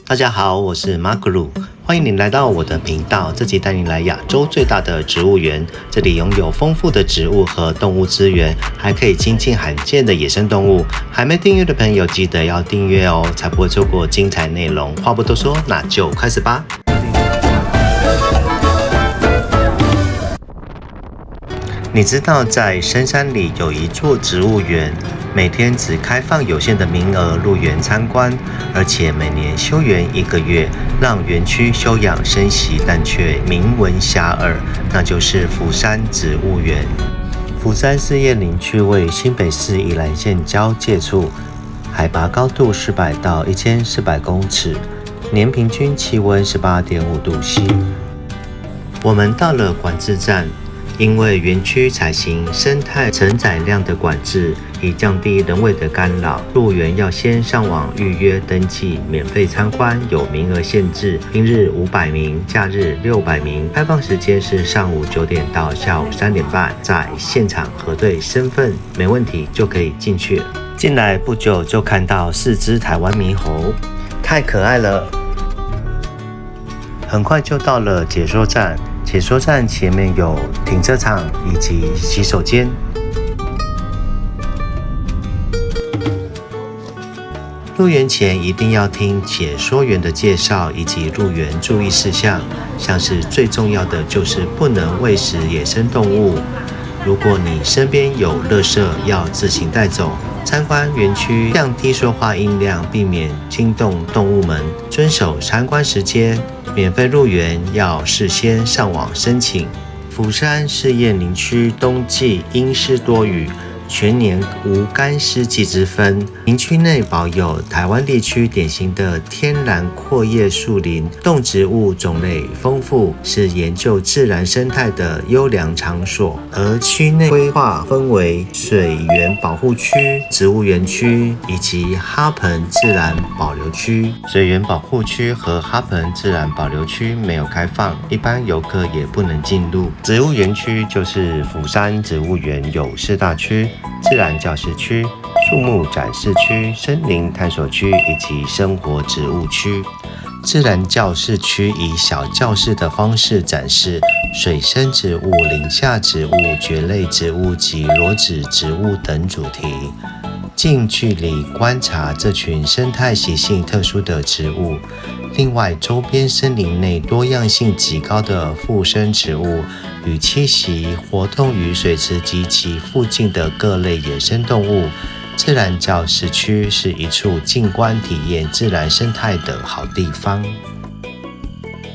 大家好，我是马格鲁，欢迎您来到我的频道。这集带您来亚洲最大的植物园，这里拥有丰富的植物和动物资源，还可以亲近罕见的野生动物。还没订阅的朋友记得要订阅哦，才不会错过精彩内容。话不多说，那就开始吧。你知道在深山里有一座植物园，每天只开放有限的名额入园参观，而且每年休园1个月，让园区休养生息，但却名闻遐迩，那就是福山植物园。福山是燕林区位新北市宜兰县交界处，海拔高度400到1400公尺，年平均气温18.5度C。我们到了管制站。因为园区采行生态承载量的管制，以降低人为的干扰，入园要先上网预约登记，免费参观，有名额限制，平日500名，假日600名，开放时间是上午9点到下午3点半，在现场核对身份，没问题就可以进去了。进来不久就看到4只台湾猕猴，太可爱了。很快就到了解说站。解说站前面有停车场以及洗手间。入园前一定要听解说员的介绍以及入园注意事项，像是最重要的就是不能喂食野生动物。如果你身边有垃圾，要自行带走。参观园区降低说话音量，避免惊动动物们。遵守参观时间。免费入园要事先上网申请。福山是燕林区冬季阴湿多雨，全年无干湿季之分。林区内保有台湾地区典型的天然阔叶树林，动植物种类丰富，是研究自然生态的优良场所。而区内规划分为水源保护区、植物园区以及哈盆自然保留区。水源保护区和哈盆自然保留区没有开放，一般游客也不能进入。植物园区就是福山植物园有4大区。自然教室区、树木展示区、森林探索区以及生活植物区。自然教室区以小教室的方式展示水生植物、林下植物、蕨类植物及裸子植物等主题，近距离观察这群生态习性特殊的植物。另外，周边森林内多样性极高的附生植物与栖息活动于水池及其附近的各类野生动物。自然教室区是一处静观体验自然生态的好地方。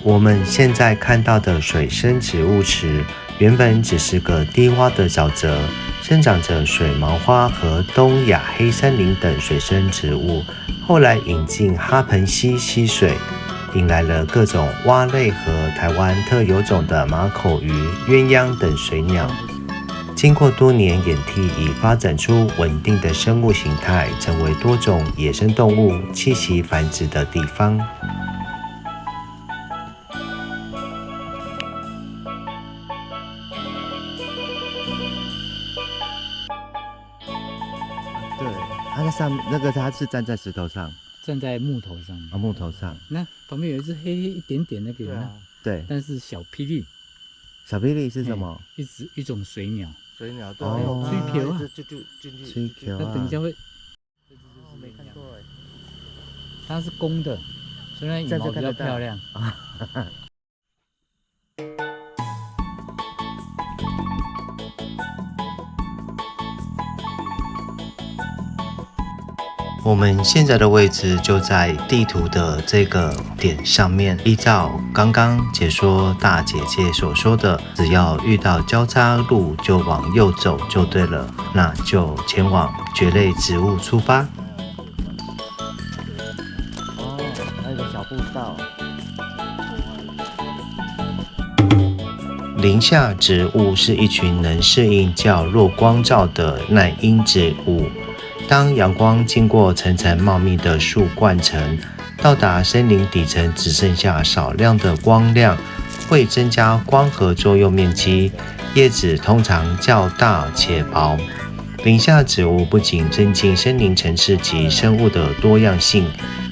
我们现在看到的水生植物池，原本只是个低洼的沼泽，生长着水毛花和东亚黑森林等水生植物。后来引进哈盆溪溪水，引来了各种蛙类和台湾特有种的马口鱼、鸳鸯等水鸟。经过多年演替，已发展出稳定的生物形态，成为多种野生动物栖息繁殖的地方。对，它在上面那个，它是站在石头上，站在木头上。木头上。那旁边有一只黑黑一点点那个，对啊，对。但是小霹雳。小霹雳是什么？一种水鸟。水鸟，对，吹瓢啊，就进去。吹瓢啊。它等一下会。没看过哎。它是公的，虽然羽毛比较漂亮。我们现在的位置就在地图的这个点上面。依照刚刚解说大姐姐所说的，只要遇到交叉路就往右走就对了，那就前往蕨类植物出发。还有个小步道。林下植物是一群能适应较弱光照的耐阴植物。当阳光经过层层茂密的树冠层，到达森林底层只剩下少量的光亮，会增加光合作用面积，叶子通常较大且薄。林下植物不仅增进森林层次及生物的多样性，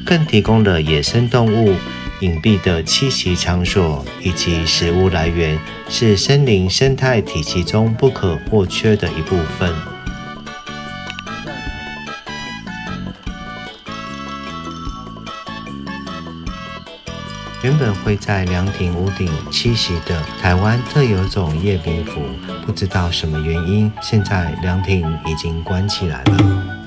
更提供了野生动物隐蔽的栖息场所以及食物来源，是森林生态体系中不可或缺的一部分。原本会在凉亭屋顶栖息的台湾特有种夜明麸，不知道什么原因，现在凉亭已经关起来了。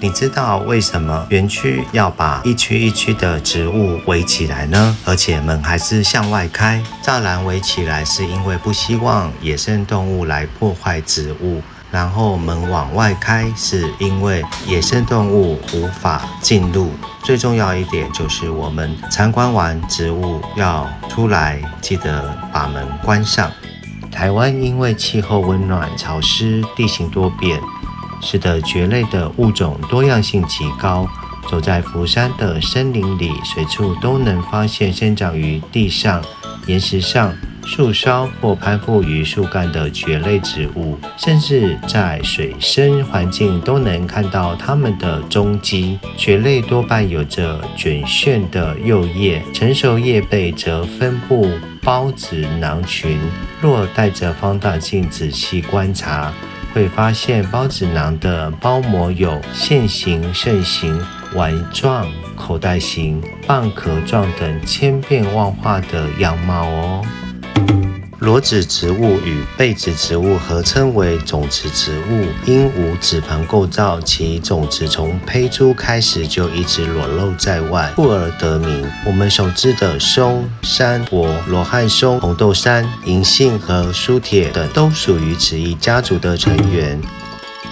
你知道为什么园区要把一区一区的植物围起来呢？而且门还是向外开，栅栏围起来是因为不希望野生动物来破坏植物，然后门往外开是因为野生动物无法进入。最重要一点就是我们参观完植物要出来，记得把门关上。台湾因为气候温暖潮湿，地形多变，使得蕨类的物种多样性极高。走在福山的森林里，随处都能发现生长于地上、岩石上、树梢或攀附于树干的蕨类植物，甚至在水生环境都能看到它们的踪迹。蕨类多半有着卷旋的幼叶，成熟叶背则分布孢子囊群。若带着放大镜仔细观察，会发现孢子囊的包膜有线形、肾形、丸状、口袋形、蚌壳状等千变万化的样貌哦。裸子植物与被子植物合称为种子植物，因无子盘构造，其种子从胚珠开始就一直裸露在外，故而得名。我们熟知的松、山柏、罗汉松、红豆杉、银杏和苏铁等都属于此一家族的成员。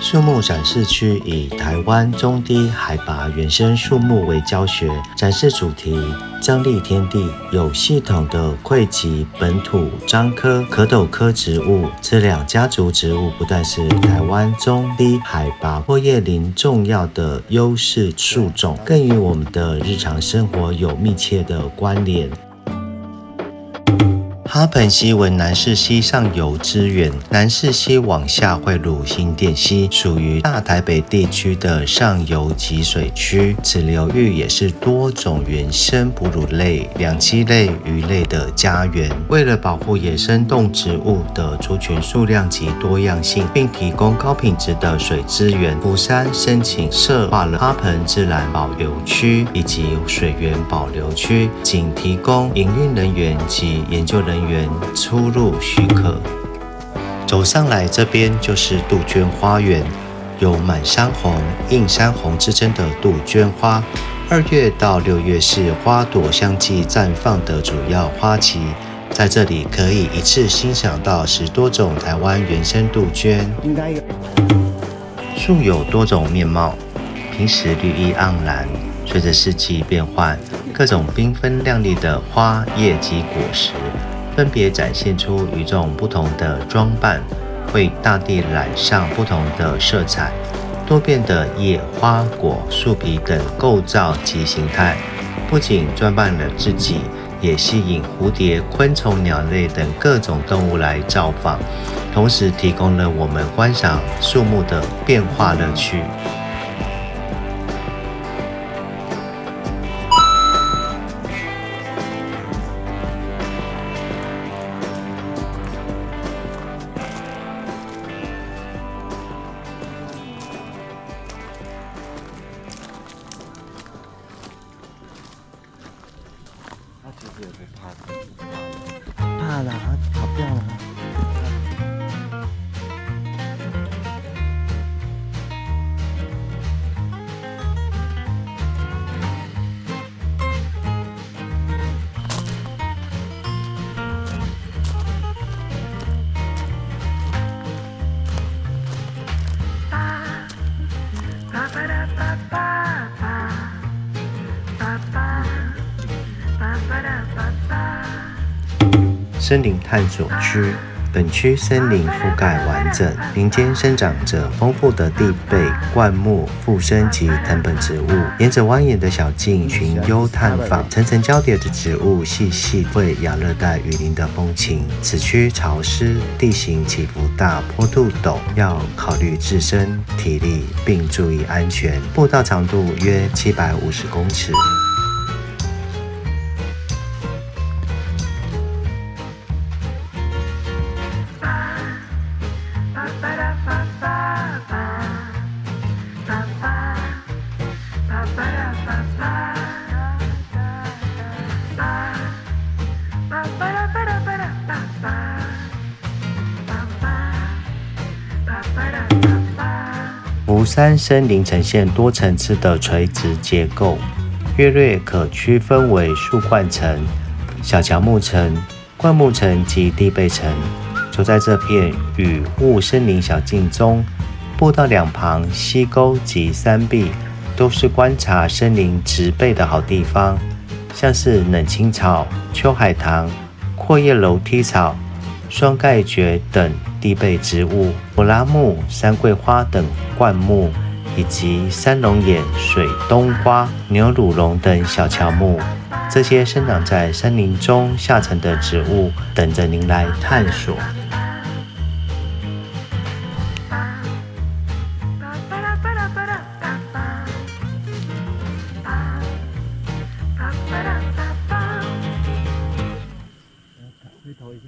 树木展示区以台湾中低海拔原生树木为教学，展示主题张力天地，有系统的汇集本土樟科、壳斗科植物。这两家族植物不但是台湾中低海拔阔叶林重要的优势树种，更与我们的日常生活有密切的关联。哈盆溪为南势溪上游支源，南势溪往下汇入新店溪，属于大台北地区的上游集水区。此流域也是多种原生哺乳类、两栖类、鱼类的家园。为了保护野生动植物的族群数量及多样性，并提供高品质的水资源，福山申请设划了哈盆自然保留区以及水源保留区，仅提供营运人员及研究人员出入许可。走上来这边就是杜鹃花园，有满山红、映山红之称的杜鹃花。2月到6月是花朵相继绽放的主要花期，在这里可以一次欣赏到10多种台湾原生杜鹃。树有多种面貌，平时绿意盎然，随着四季变换，各种缤纷亮丽的花叶及果实分别展现出与众不同的装扮，为大地染上不同的色彩。多变的叶、花、果、树皮等构造及形态，不仅装扮了自己，也吸引蝴蝶、昆虫、鸟类等各种动物来造访，同时提供了我们观赏树木的变化乐趣。其实也不怕啦，跑掉了。森林探索区，本区森林覆盖完整，林间生长着丰富的地贝、灌木、附生及藤本植物。沿着蜿蜒的小径寻幽探访，层层交叠的植物细细绘亚热带雨林的风情。此区潮湿，地形起伏大，坡度陡，要考虑自身体力并注意安全。步道长度约750公尺。山森林呈现多层次的垂直结构，约略可区分为树冠层、小乔木层、灌木层及地被层。就在这片雨雾森林小径中，步道两旁溪沟及山壁都是观察森林植被的好地方，像是冷青草、秋海棠、阔叶楼梯草、双盖蕨等地被植物，柏拉木、山桂花等灌木，以及山龙眼、水冬瓜、牛乳龙等小乔木。这些生长在森林中下层的植物，等着您来探索。回头一下。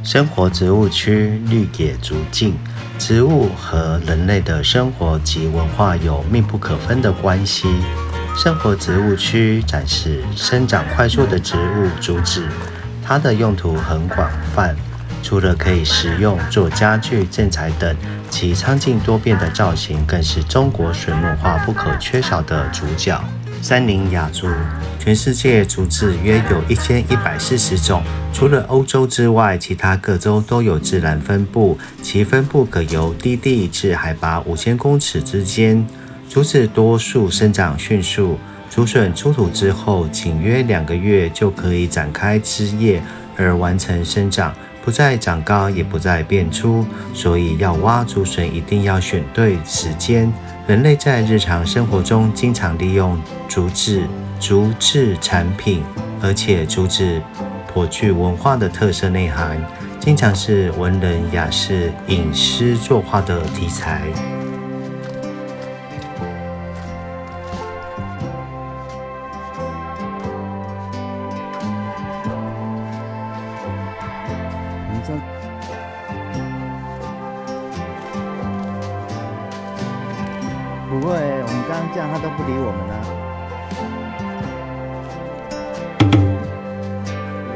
生活植物区绿野足径，植物和人类的生活及文化有密不可分的关系。生活植物区展示生长快速的植物竹子，它的用途很广泛，除了可以食用、做家具、建材等，其苍劲多变的造型更是中国水墨画不可缺少的主角。山林雅竹，全世界竹子约有1140种，除了欧洲之外，其他各州都有自然分布，其分布可由低地至海拔5000公尺之间。竹子多数生长迅速，竹笋出土之后，仅约2个月就可以展开枝叶而完成生长，不再长高，也不再变粗，所以要挖竹笋一定要选对时间。人类在日常生活中经常利用竹子、竹制产品，而且竹子颇具文化的特色内涵，经常是文人雅士吟诗作画的题材。不会，我们刚刚这样他都不理我们啊。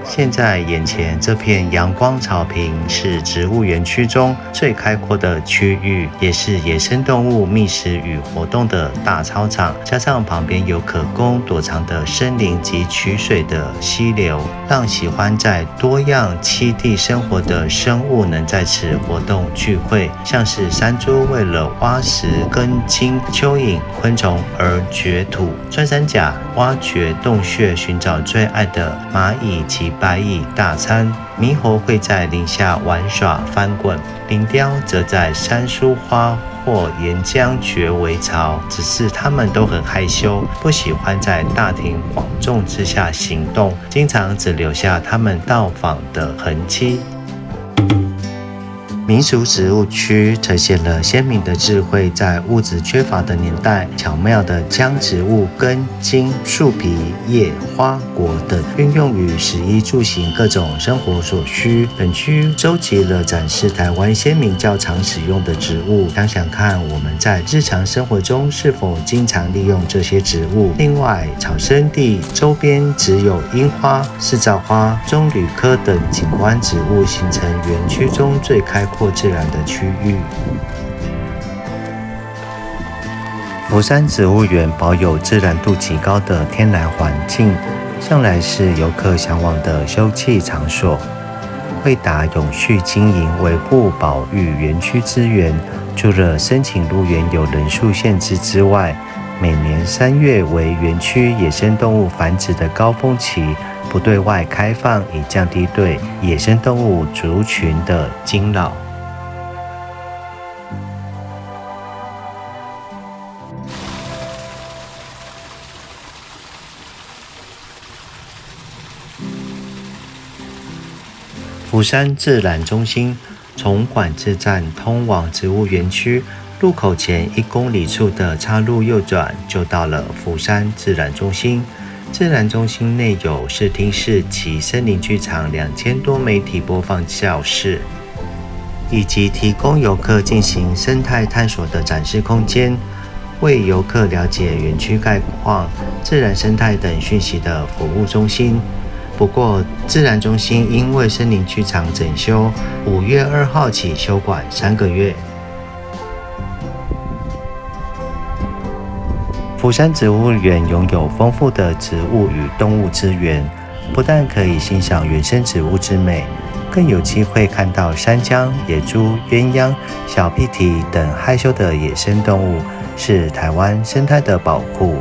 现在眼前这片阳光草坪是植物园区中最开阔的区域，也是野生动物觅食与活动的大操场，加上旁边有可供躲藏的森林及取水的溪流，让喜欢在多样栖地生活的生物能在此活动聚会，像是山猪为了挖食根茎、蚯蚓、昆虫而掘土，穿山甲挖掘洞穴寻找最爱的蚂蚁及白蚁大餐，猕猴会在林下玩耍翻滚，林雕则在山蔬花或岩浆掘围巢，只是它们都很害羞，不喜欢在大庭广众之下行动，经常只留下它们到访的痕迹。民俗植物区呈现了鲜明的智慧，在物质缺乏的年代，巧妙地将植物根、茎、树皮、叶、花、果等运用于食衣住行各种生活所需。本区收集了展示台湾先民较常使用的植物，想想看我们在日常生活中是否经常利用这些植物。另外，草生地周边只有樱花、四照花、棕榈科等景观植物，形成园区中最开阔自然的区域。福山植物园保有自然度极高的天然环境，向来是游客向往的休憩场所。为达永续经营、维护、保育园区资源，除了申请入园有人数限制之外，每年3月为园区野生动物繁殖的高峰期，不对外开放，以降低对野生动物族群的惊扰。福山自然中心从管制站通往植物园区，入口前1公里处的岔路右转，就到了福山自然中心。自然中心内有视听室及森林剧场2000多媒体播放教室，以及提供游客进行生态探索的展示空间，为游客了解园区概况、自然生态等讯息的服务中心。不过，自然中心因为森林剧场整修，5月2号起休馆3个月。福山植物园拥有丰富的植物与动物资源，不但可以欣赏原生植物之美，更有机会看到山羌、野猪、鸳鸯、小屁蹄等害羞的野生动物，是台湾生态的保护。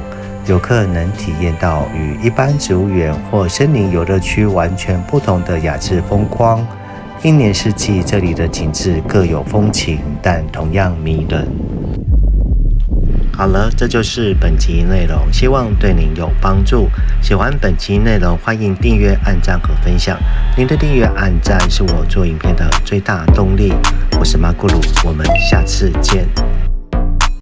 游客能体验到与一般植物园或森林游乐区完全不同的雅致风光。一年四季，这里的景致各有风情，但同样迷人。好了，这就是本集内容，希望对您有帮助。喜欢本集内容，欢迎订阅、按赞和分享。您的订阅、按赞是我做影片的最大动力。我是马古鲁，我们下次见。